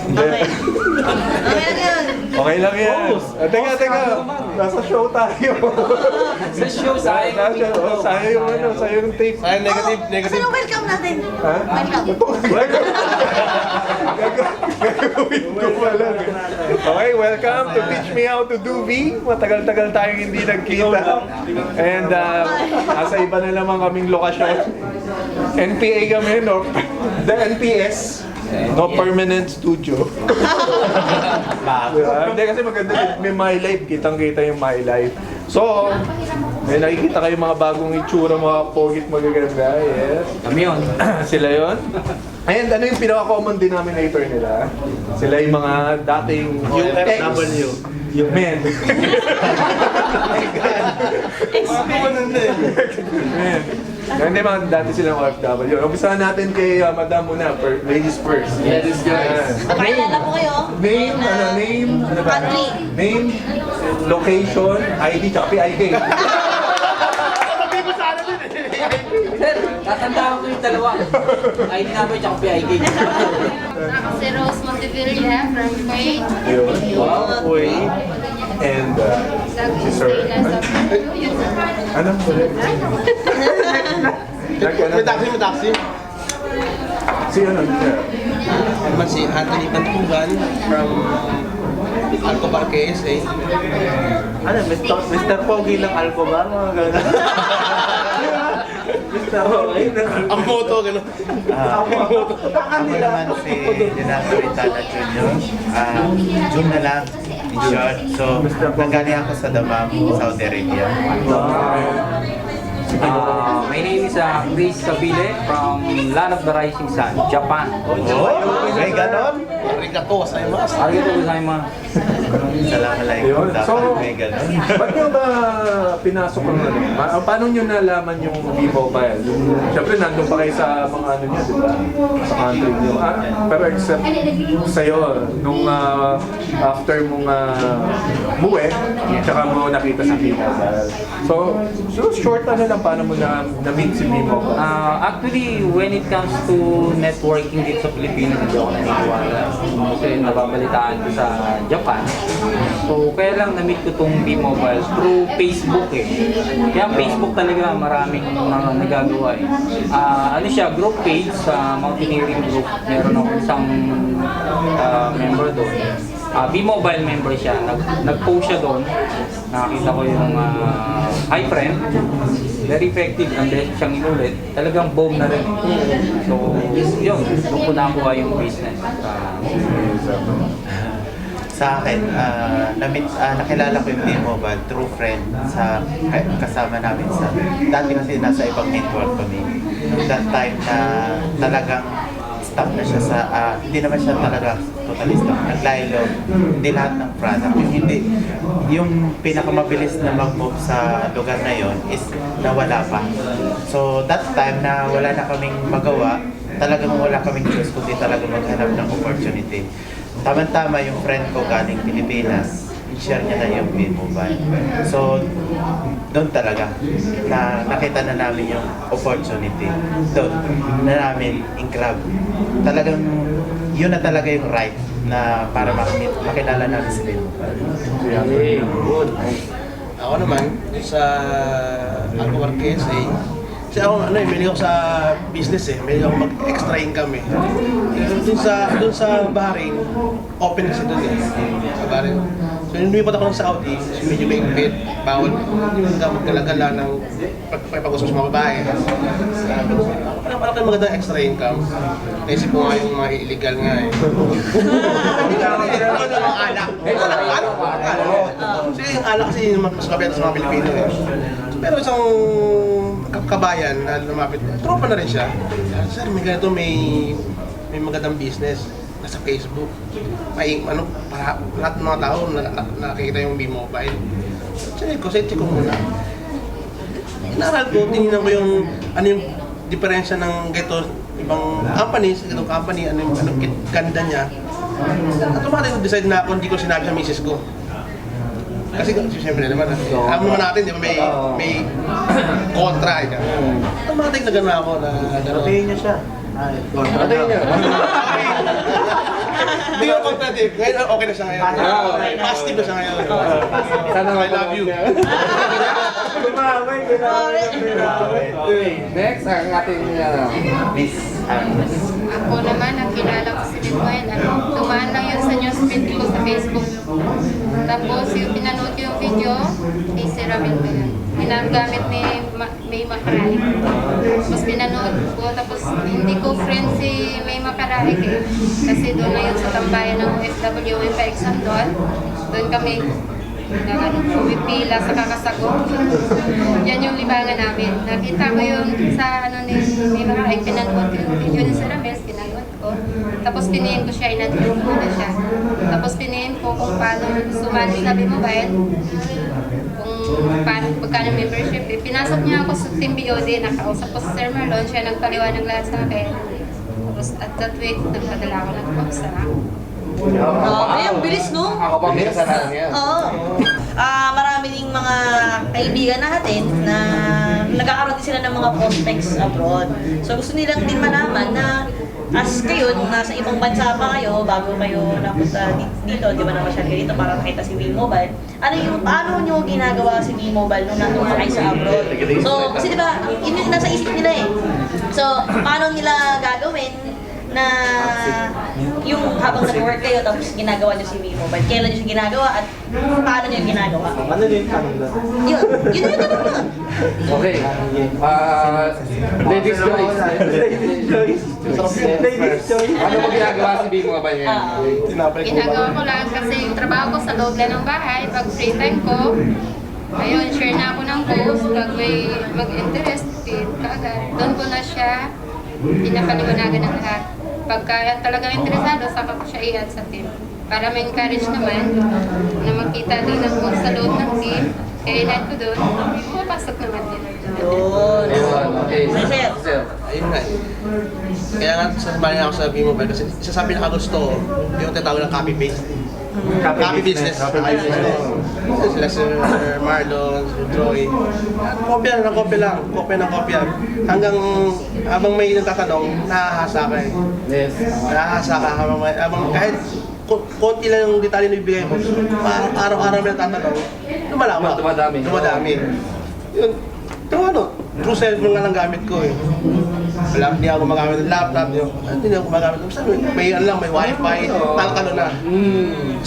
Okay. Okay lang yun. Okay lang yan. Teka. Nasa show tayo. Sa show, sayang. Sayang yung ano, sayang yung tape. Ay, negative. Saan ang welcome natin? Ha? Welcome. Gagawin ko pala. Okay, welcome to Teach Me How to Do V. Matagal-tagal tayong hindi nagkita. And nasa iba na naman kaming lokasyon. NPA kami, no? The NPS. No permanent studio. Hindi kasi maganda din. May My Life. Kitang-kita yung My Life. So, may nakikita kayo mga bagong itsura, mga pogit magaganda. Yes. Kami yun. Sila yon. And ano yung pinaka-common denominator nila? Sila yung mga dating UFW. Men. Men. Hindi mga dati silang OFW. Umpisahan natin kay Madam muna. Ladies first. Ladies first. Pakilala po kayo. Name, ano ba? Country. Name, location, ID, tsaka PIK. Sir, tatandaan ko yung dalawa. ID number tsaka PIK. Ako si Rose Montevilla from Kuwait. Yun. Wow, wait. And si Sir. Ano? May taxi. Si ano? Naman si Anthony Pantugan from Alcobar, KSA. Ano, Mr. Pogi ng Alcobar, mga gano'n. Mr. Pogi ng Alcobar. Ang moto, gano'n. Ako naman si Renato Ritana Jr. June na lang, in short. So, nanggaling ako sa Damam, Saudi Arabia. My name is Chris Sabile from Land of the Rising Sun, Japan. May gano'n? Arigato, gozaimasu. Arigatou gozaimasu. Assalamualaikum. So, May gano'n. ba't nyo ba pinasok ang ano? Paano nyo nalaman yung V-Mobile? Siyempre, nandun pa kayo sa mga ano nyo, di ba? Sa country nyo. Pero except sa'yo, nung after mong buwi, tsaka mo nakita si V-Mobile. So short ano lang, paano mo na-meet si V-Mobile? Actually, when it comes to networking dito sa Pilipinas, hindi ako naniniwala. Kasi nababalitaan ko sa Japan. So, kaya lang na-meet ko tong V-Mobile through Facebook eh. Kaya Facebook talaga maraming mga nagagawa eh. Ano siya, group page sa Mountaineering Group. Meron ako isang member doon. V-Mobile member siya. Nag-post siya doon. Nakakita ko yung hi friend. Very effective. Ang beses siyang inulit. Talagang boom na rin. So, yun. Doon ko nakuha yung business. Sa akin, nakilala ko yung V-Mobile through friend sa kasama namin sa dati kasi nasa ibang network kami. That time na talagang stop na siya sa hindi naman siya talaga totally stop. Naglaylo, hindi lahat ng product. Yung pinakamabilis na mag-move sa lugar na yon is nawala pa. So that time na wala na kaming magawa, talagang wala kaming choice kundi talaga maghanap ng opportunity. Tama-tama yung friend ko galing Pilipinas, share niya na yung V-Mobile. So, doon talaga, nakita na namin yung opportunity. Doon na namin in-grab. Talagang, yun na talaga yung right na para makilala namin si V-Mobile. Good. Ako naman, sa Alcobar, KSA, kasi ako, mahilig ako sa business eh. Mahilig ako mag-extra income eh. Dun sa Bahrain, open kasi dun eh. Sa Bahrain. So, nung lumipat ako ng Saudi, medyo maigpit. Bawal, hindi mo magkalagala ng pag-usap sa mga babae. Parang kayo magandang extra income. Naisip ko nga yung mga illegal nga eh. Ano ang alak? Kasi yung alak kasi mas mabenta sa mga Pilipino eh. Pero isang kabayan na lumapit, tropa na rin siya. Sir, may ganito, may magandang business. Nasa Facebook. Para lahat ng mga tao nakikita yung V-Mobile. Check ko muna. Inaral ko, tinignan ko yung ano yung diferensya ng ganito ibang companies, ganitong company, ano ganda niya. Automatic decide na ako, hindi ko sinabi sa misis ko. Kasi siyempre naman, alam naman natin, di ba, may kontra. Automatic na gano'n ako na gano'n. Sabihin niya siya. Ano niya? Hindi ko contradict. Ngayon, okay na siya ngayon. Positive na siya ngayon. Sana I love you. Next, ang ating Miss Agnes. Ako naman, ang kilala ko si Bitcoin, tumaan lang yun sa newsfeed ko sa Facebook. Tapos yung pinanood ko yung video, ni si Ramin ko yun. Ginagamit ni May Makaralik. Tapos pinanood ko, tapos hindi ko friend si May Makaralik eh. Kasi doon na yun sa tambayan ng OFW, yung pa-exam doon. Doon kami pumipila sa kakasagot. Yan yung libangan namin. Nakita ko yun sa ni May Makaralik, pinanood ko yung video ni Sir Rames, pinanood ko. Tapos pinihin ko siya, in-admit ko na siya. Tapos pinihin ko kung paano sumali sa B-Mobile, kung paano, magkano membership. Pinasok niya ako sa Team BOD, nakausap ko si Sir Marlon, siya nagpaliwanag lahat sa akin. Tapos at that week, nagpadala ako ng pamsa. Ay, ang bilis, no? Ako pa may kasalanan yan. Oo. Marami ding mga kaibigan natin na nagkakaroon din sila ng mga prospects abroad. So gusto nilang din malaman na as kayo, nung nasa ibang bansa pa kayo, bago kayo napunta dito, di ba naman siya dito para makita si V-Mobile, paano nyo ginagawa si V-Mobile nung nandun kayo sa abroad? So, kasi di ba, yun yung nasa isip nila eh. So, paano nila gagawin na yung habang nag-work kayo tapos ginagawa nyo si V-Mobile, kailan nyo siya ginagawa at paano nyo yung ginagawa? Ano din tanong doon? Yun yung tanong nun. Okay. Ladies choice. Ladies choice. Ano mo ginagawa si B-Mobile ngayon? Ginagawa ko lang kasi yung trabaho ko sa loob lang ng bahay, pag free time ko, ayun, share na ako ng post, pag may mag-interested, kagad, doon ko na siya pinapaliwanagan ng lahat. Pagka talagang interesado, saka ko siya i-add sa team. Para ma-encourage naman na makita din ako sa loob ng team, kaya in-add ko doon, pumapasok naman din. Yun. Okay. Sir. Ayun nga eh. Kaya nga, sasabali ako sa B-Mobile kasi isa sa pinakagusto ko, yung tinatawag ng copy-paste. Copy business. Copy business. Sila Sir Marlon, Sir Troy. Kopya ng kopya lang. Kopya ng kopya. Hanggang habang may nagtatanong, nahahasa ka eh. Yes. Nahahasa ka habang kahit konti lang yung detalye na ibigay mo. Parang araw-araw may nagtatanong, lumalawak. Dumadami. Yun. Pero ano, true cellphone nga lang gamit ko eh. Wala, hindi ako gumagamit ng laptop. Hindi ako gumagamit. May ano lang, may wifi. Talkalo na.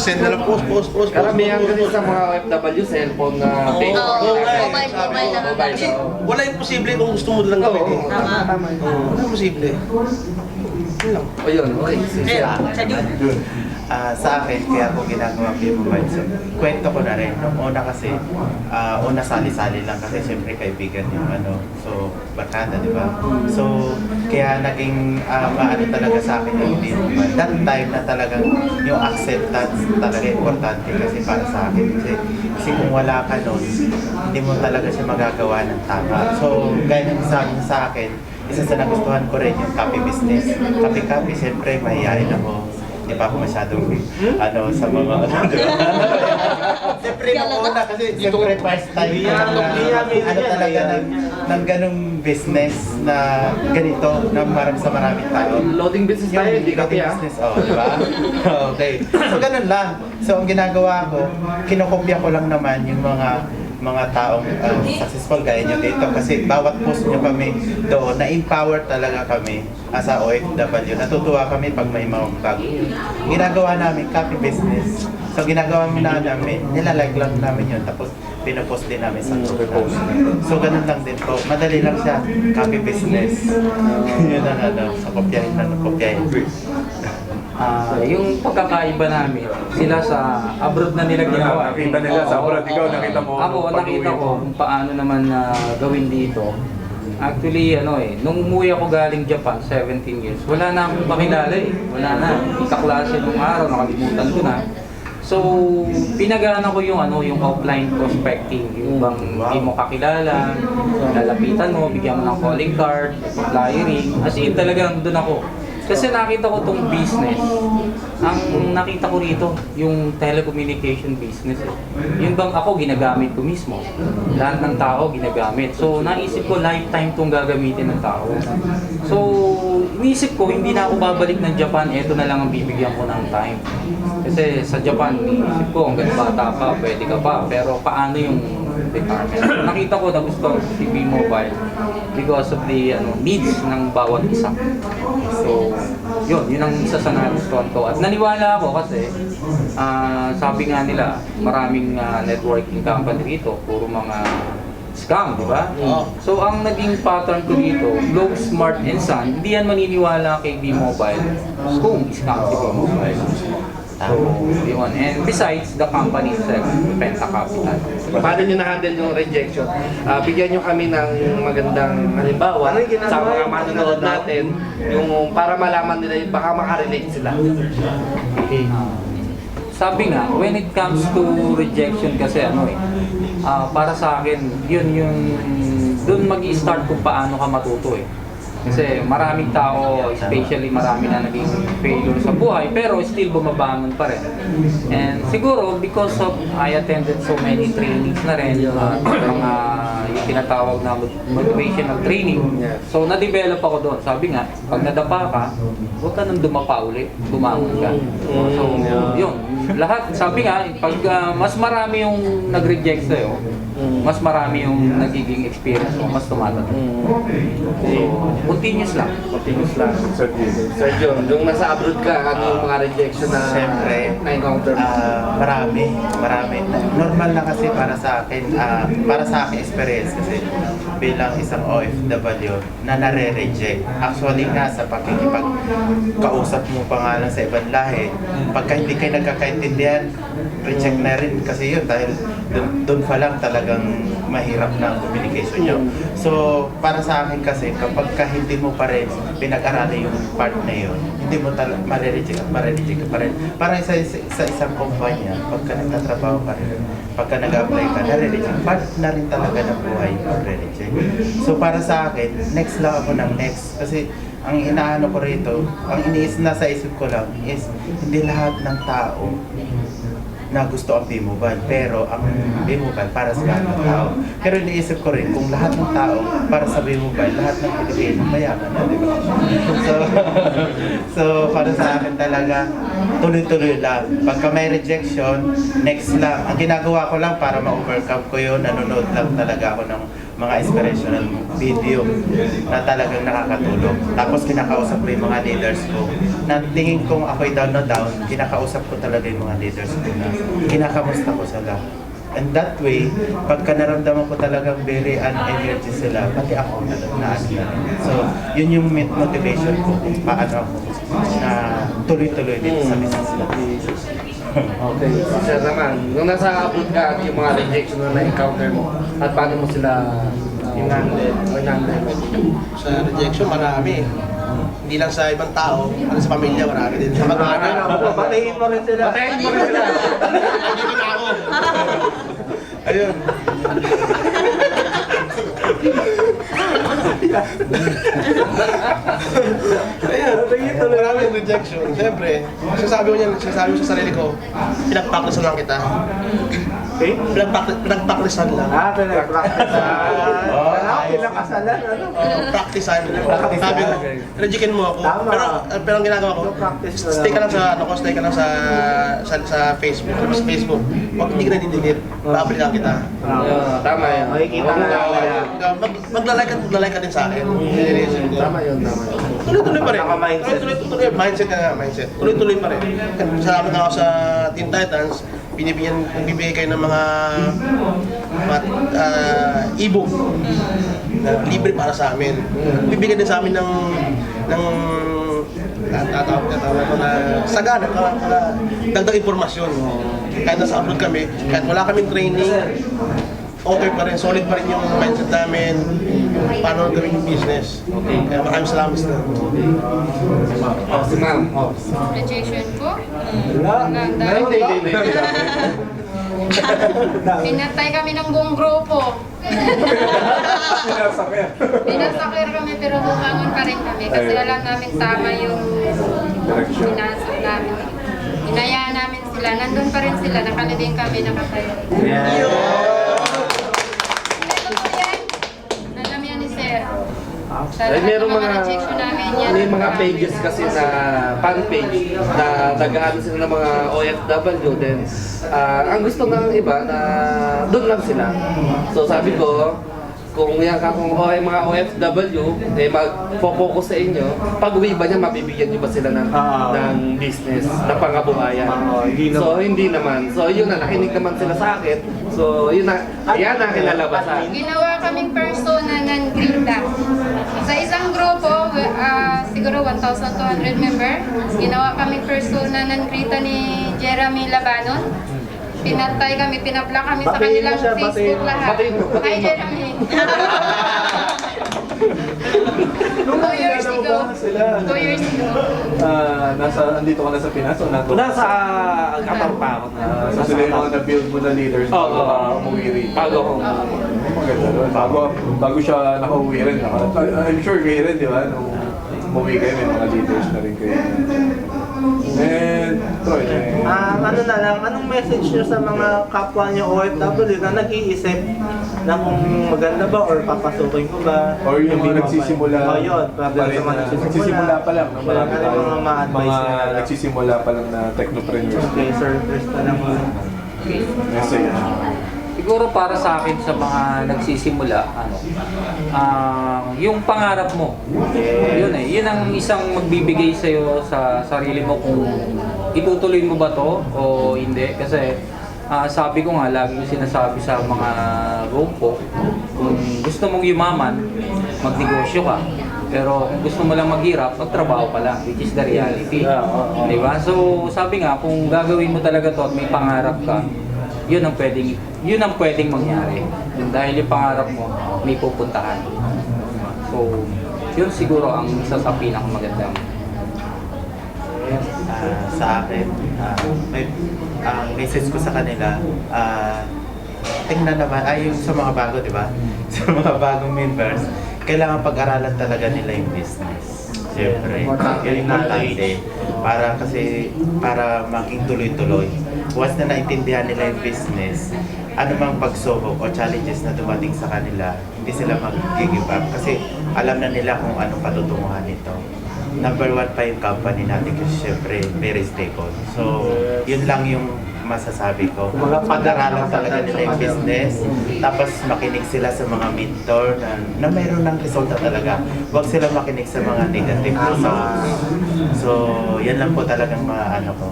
Send na lang post. Karamihan kasi sa mga OFW, cellphone na page. Mobile lang ang Kasi wala imposible kung gusto mo lang gawin eh. Tama. Wala imposible. Yun lang. O yun, okay. Sa June. Sa akin, kaya ako ginagawa B-Mobile. So, kwento ko na rin. Nung una kasi, una sali-sali lang kasi siyempre kaibigan yung so, barkada, di ba? So, kaya naging maano talaga sa akin yung B-Mobile. That time na talagang yung acceptance talaga importante kasi para sa akin. Kasi kung wala ka nun, hindi mo talaga siya magagawa ng tama. So, gaya ng sabi sa akin, isa sa nagustuhan ko rin yung copy business. Copy, siyempre, mahihayin ako. Hindi pa ako masyadong sa mga Siyempre nung una kasi siyempre first time talaga ng ganung business na ganito na maraming tao. Loading business tayo, hindi ka business, di ba? Okay. So ganun lang. So ang ginagawa ko, kinokopya ko lang naman yung mga taong successful gaya nyo dito kasi bawat post nyo kami doon, na-empower talaga kami as a OFW. Natutuwa kami pag may mga bago. Ginagawa namin copy business. So ginagawa namin, nilalike lang namin yun tapos pinopost din namin sa group post. So ganun lang din po. Madali lang siya, copy business. Yun ang sa kopyahin. Yung pagkakaiba namin, sila sa abroad na nila ginawa. Nakita nila sa abroad, ikaw nakita mo. Ako, nakita ko kung paano naman gawin dito. Actually, nung umuwi ako galing Japan, 17 years, wala na akong makilala eh. Wala na. Ikaklase nung araw, nakalimutan ko na. So, pinagana ko yung offline prospecting, yung bang hindi mo kakilala, lalapitan mo, bigyan mo ng calling card, flyering. As in talagang doon ako. Kasi nakita ko tong business. Ang nakita ko rito, yung telecommunication business. Yun bang ako ginagamit ko mismo. Lahat ng tao ginagamit. So naisip ko lifetime tong gagamitin ng tao. So iniisip ko hindi na ako babalik ng Japan, eto na lang ang bibigyan ko ng time. Kasi sa Japan, iniisip ko hanggang bata pa, pwede ka pa. Pero paano yung retirement? So, nakita ko na gusto ko si B-Mobile because of the needs ng bawat isa. So, yun ang isa sa nagustuhan ko. At naniwala ako kasi, sabi nga nila, maraming networking company dito, puro mga scam, di ba? So, ang naging pattern ko dito, Globe, Smart, and Sun, hindi yan maniniwala kay B-Mobile kung scam si B-Mobile. So, yun. And besides, the company itself, Penta Capital. Paano nyo na-handle yung rejection? Bigyan nyo kami ng magandang halimbawa sa mga manonood natin yung para malaman nila yung baka makarelate sila. Okay. Sabi nga, when it comes to rejection kasi para sa akin, yun yung doon mag-i-start kung paano ka matuto eh. Kasi maraming tao, especially marami na naging failure sa buhay, pero still bumabangon pa rin. And siguro, because of I attended so many trainings na rin, mga yung tinatawag na motivational training. So, na-develop ako doon. Sabi nga, pag nadapa ka, huwag ka nang dumapa ulit, bumangon ka. So, yun. Lahat, sabi nga, pag mas marami yung nag-reject sa'yo, mas marami yung nagiging experience mo, mas tumatatag. So, continuous lang. Continuous lang. Sir John, nung nasa abroad ka, ano yung mga rejection na Siyempre, na-encounter mo? marami. Normal lang kasi para sa akin experience kasi bilang isang OFW na nare-reject. Actually nga sa pakikipagkausap mo pa nga lang sa ibang lahi, pagka hindi kayo nagkakaintindihan, reject na rin kasi yun dahil doon pa lang talagang mahirap na ang communication nyo. So, para sa akin kasi, kapag hindi mo pa rin pinag-aralan yung part na yun, hindi mo marireject ka pa rin. Parang sa isang kumpanya, pagka nagtatrabaho ka rin, pagka nag-apply ka, nare-reject. Part na rin talaga ng buhay yung pag-reject. So, para sa akin, next lang ako ng next. Kasi, ang inaano ko rito, ang nasa isip ko lang is, hindi lahat ng tao na gusto ang B-Mobile, pero ang B-Mobile para sa lahat ng tao. Pero iniisip ko rin, kung lahat ng tao para sa B-Mobile, lahat ng Pilipino mayaman na, di ba? So, para sa akin talaga, tuloy-tuloy lang. Pagka may rejection, next lang. Ang ginagawa ko lang para ma-overcome ko yun, nanonood lang talaga ako ng mga inspirational video na talagang nakakatulong. Tapos kinakausap ko yung mga leaders ko. Na tingin kong ako'y down na down, kinakausap ko talaga yung mga leaders ko na kinakamusta ko sila. And that way, pagka naramdaman ko talagang very energy sila, pati ako na. So, yun yung motivation ko kung paano ako na tuloy-tuloy dito sa business nila. Okay. Sir naman, nung nasa abroad ka, yung mga rejection na na-encounter mo, at paano mo sila in-handle o in-handle mo? Sa rejection, marami. Hindi lang sa ibang tao, ano sa pamilya, marami din. Sa mag-anak. Patayin mo rin sila. Patayin mo rin sila. Dito na ako. Ayun. Ayun, maraming rejection. Siyempre, sinasabi ko sa sarili ko, pinag-practice lang kita. Okay? Pinag-practicean lang. Pinakasalan, ano? Practicean. Sabi ko, rejectin mo ako. Pero ang ginagawa ko, stay ka lang sa Facebook. Sa Facebook. Huwag hindi ka na dinidit. Babalikan kita. Tama yan. Makikita na lang. Maglalike ka din sa akin. Tama yun. Tuloy-tuloy pa rin. Naka-mindset. Tuloy-tuloy. Mindset ka nga, mindset. Tuloy-tuloy pa rin. Salamat na ako sa Teen Titans. Nagbibigay kayo ng mga e-book na libre para sa amin. Bibigyan din sa amin ng tatawag ko na sagana para dagdag informasyon. Kahit nasa abroad kami, kahit wala kaming training, okay pa rin, solid pa rin yung mindset namin, paano gawin yung business. Kaya maraming salamat sa Si ma'am. Rejection ko? Hindi. Pinatay kami ng buong grupo. Sinasakyan. Pinasakir kami pero bumangon pa rin kami kasi alam namin tama yung Direction. pinasok namin. Inayaan namin sila. Nandun pa rin sila. Nakalibing kami nakatayo. Ito yan. Alam yan ni Sir. Sa Ay, lahat meron ng mga mga, rejection namin yan. may mga pages kasi na fan page na nag-ano sila ng mga OFW then ang gusto ng iba na doon lang sila. So sabi ko, kung yan ka kung mga OFW, eh mag-focus sa inyo, pag uwi ba niya, mabibigyan niyo ba sila ng business, ng pangabuhayan? So hindi naman. So yun na, nakinig naman sila sa akin. So yun na, yan ang kinalabasan. Ginawa kaming persona ng Grita. Sa isang grupo, siguro 1,200 member, ginawa kaming persona ng Grita ni Jeremy Labanon. Pinatay kami, pinablock kami sa kanilang Facebook lahat. Hi Jeremy! 2 years ago. 2 years ago. Andito ka na sa Pinas o nandun? Nasa Qatar pa ako. So sila yung mga na-build mo na leaders bago ka umuwi rin. Bago ako. Maganda doon. Bago siya nakauwi rin. I'm sure kayo rin, di ba? Nung umuwi kayo, may mga leaders na rin kayo. And, Troy, Ano na lang, anong message nyo sa mga kapwa nyo OFW na nag-iisip na kung maganda ba or papasukin ko ba? or yung Hindi mga mo nagsisimula ba? Yun, pa para rin sa mga na, nagsisimula pa lang. No? Marami Ano tayo. yung mga ma-advise Mga nila? nagsisimula pa lang na technopreneurs. Okay, sir, first na lang. Message. Siguro para sa akin sa mga nagsisimula, yung pangarap mo. Yun yun ang isang magbibigay sa iyo sa sarili mo kung itutuloy mo ba to o hindi. Kasi sabi ko nga, lagi ko sinasabi sa mga grupo, kung gusto mong yumaman, magnegosyo ka. Pero kung gusto mo lang maghirap, magtrabaho ka lang, which is the reality. Di ba? So sabi nga, kung gagawin mo talaga to at may pangarap ka, yun ang pwedeng mangyari. Dahil yung pangarap mo, may pupuntahan. So, yun siguro ang isa sa pinakamagandang. Sa akin, ang message ko sa kanila, tingnan naman, yung sa mga bago, di ba? Sa mga bagong members, kailangan pag-aralan talaga nila yung business. Siyempre, yun importante. Para maging tuloy-tuloy. Once na naintindihan nila yung business, anumang pagsubok o challenges na dumating sa kanila, hindi sila mag-give up kasi alam na nila kung anong patutunguhan nito. Number 1 pa yung company natin kasi syempre very stable. So, yun lang yung masasabi ko. Pag-aralan talaga nila yung business, tapos makinig sila sa mga mentor na mayroon ng resulta talaga. Huwag sila makinig sa mga negative results. So, yan lang po talagang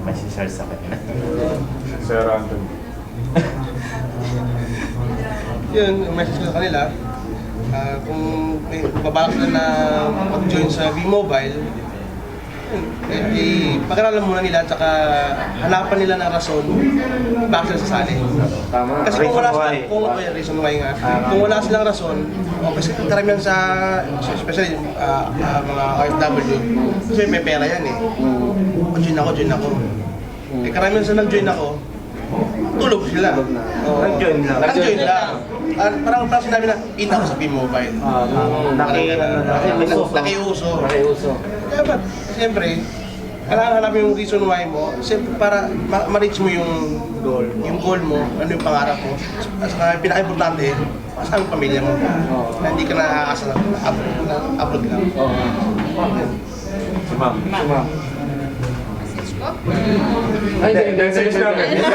masishare sa kanila. Sir Anthony. Yun, ang message ko sa kanila, kung may babalak sila na mag-join sa V-Mobile, pag-aralan muna nila at saka hanapan nila ng rason bakit sila sasali. Tama. Kasi kung wala silang, reason why nga, kung wala silang rason, kasi karamihan sa, especially mga OFW, kasi may pera yan eh. Join ako. Karamihan sa nag-join ako, tulog sila. Nag-join lang. Nag-join lang. Parang sinabi na, in ako sa V-Mobile. Nakiuso. Kaya ba't, siyempre, kailangan hanapin yung reason why mo, siyempre para ma-reach mo yung goal mo, ano yung pangarap mo. At saka pinaka-importante, sa ang pamilya mo. Na hindi ka nakakasa abroad lang. Si Ma'am. Message ko? Ay, message namin.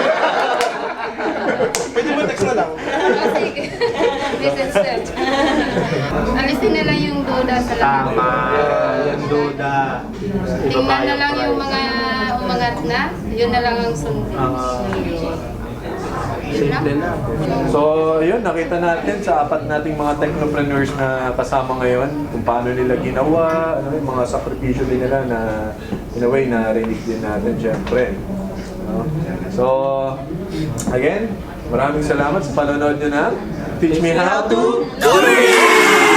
Pwede mo text na lang. Sige. Message sir. Alisin na lang yung duda sa lahat. Yung duda. Tingnan na lang yung mga umangat na. Yun na lang ang sundin. Simple na. So, yun, nakita natin sa apat nating mga technopreneurs na kasama ngayon, kung paano nila ginawa, yung mga sakripisyo din nila na, in a way, narinig din natin, syempre. No? So, again, maraming salamat sa panonood nyo na Teach Me How to Do It!